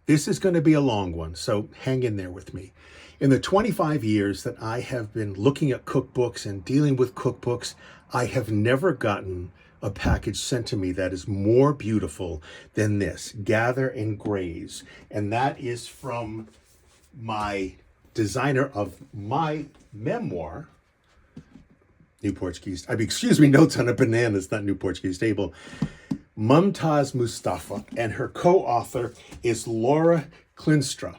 This is going to be a long one, so hang in there with me. In the 25 years that I have been looking at cookbooks and dealing with cookbooks, I have never gotten a package sent to me that is more beautiful than this, Gather and Graze. And that is from my designer of my memoir, New Portuguese, Notes on a Banana, it's not New Portuguese Table, Mumtaz Mustafa, and her co-author is Laura Klinstra.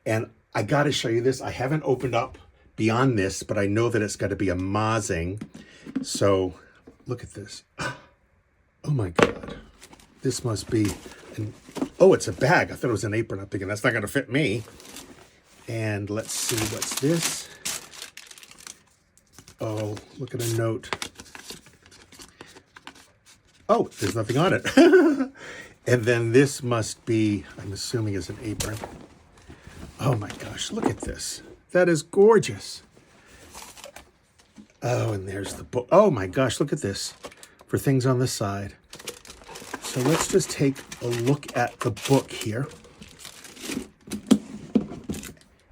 And I got to show you this. I haven't opened up beyond this, but I know that it's got to be amazing. So look at this. Oh my God. This must be, oh, it's a bag. I thought it was an apron. I'm thinking that's not going to fit me. And let's see, what's this? Oh, look at a note. Oh, there's nothing on it. And then this must be, I'm assuming, is an apron. Oh my gosh, look at this. That is gorgeous. Oh, and there's the book. Oh my gosh, look at this. For things on the side. So let's just take a look at the book here.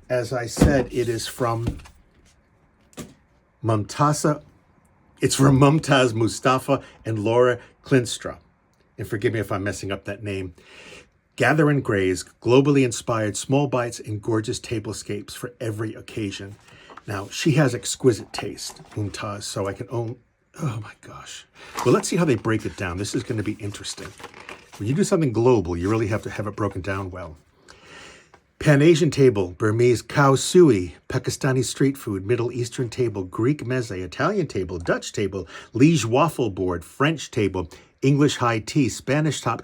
As I said, it is from It's from Mumtaz Mustafa and Laura Klinstra. And forgive me if I'm messing up that name. Gather and Graze, globally inspired small bites and gorgeous tablescapes for every occasion. Now, she has exquisite taste, Mumtaz, so I can own, oh my gosh. Well, let's see how they break it down. This is going to be interesting. When you do something global, you really have to have it broken down well. Pan-Asian table, Burmese cow suey, Pakistani street food, Middle Eastern table, Greek meze, Italian table, Dutch table, Liege waffle board, French table, English high tea, Spanish top,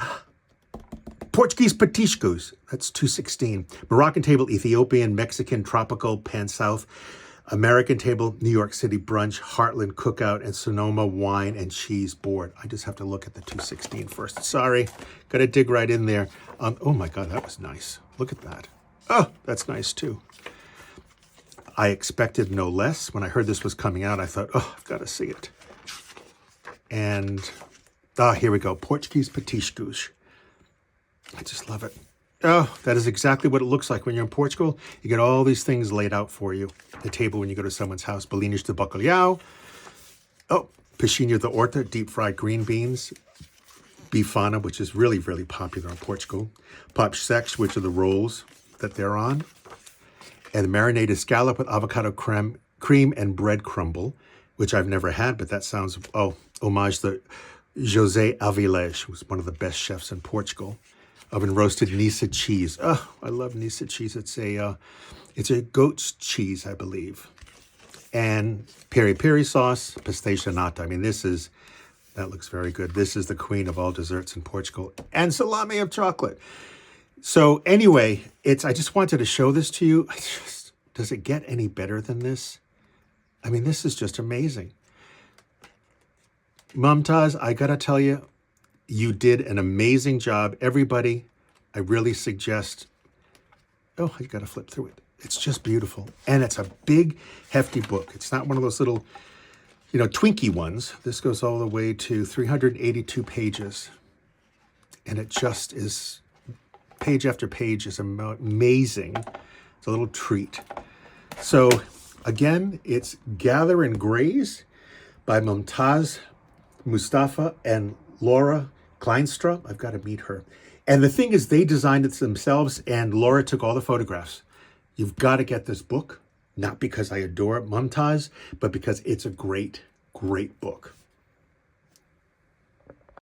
Portuguese patishkos, that's $2.16. Moroccan table, Ethiopian, Mexican, tropical, Pan South, American table, New York City brunch, Heartland cookout, and Sonoma wine and cheese board. I just have to look at the $2.16 first. Sorry, got to dig right in there. Oh my God, that was nice. Look at that. Oh, that's nice too. I expected no less. When I heard this was coming out, I thought, oh, I've got to see it. And, here we go. Portuguese patishkos. I just love it. Oh, that is exactly what it looks like when you're in Portugal. You get all these things laid out for you. The table when you go to someone's house. Bolinhos de bacalhau. Oh, peixinho de horta, deep fried green beans. Bifana, which is really, really popular in Portugal. Pop secs, which are the rolls that they're on. And marinated scallop with avocado cream and bread crumble, which I've never had, but that sounds, homage to José Avilés, who's one of the best chefs in Portugal. Oven roasted Nisa cheese. Oh, I love Nisa cheese. It's a goat's cheese, I believe. And peri peri sauce, pastéis de nata. I mean, that looks very good. This is the queen of all desserts in Portugal. And salami of chocolate. So anyway, I just wanted to show this to you. Does it get any better than this? I mean, this is just amazing. Mumtaz, I gotta tell you, you did an amazing job. Everybody, I really suggest, I gotta flip through it. It's just beautiful. And it's a big, hefty book. It's not one of those little, Twinkie ones. This goes all the way to 382 pages. And it just is, page after page is amazing. It's a little treat. So again, it's Gather and Graze by Mumtaz Mustafa and Laura Klinstra. I've got to meet her. And the thing is, they designed it themselves and Laura took all the photographs. You've got to get this book, not because I adore Mumtaz, but because it's a great, great book.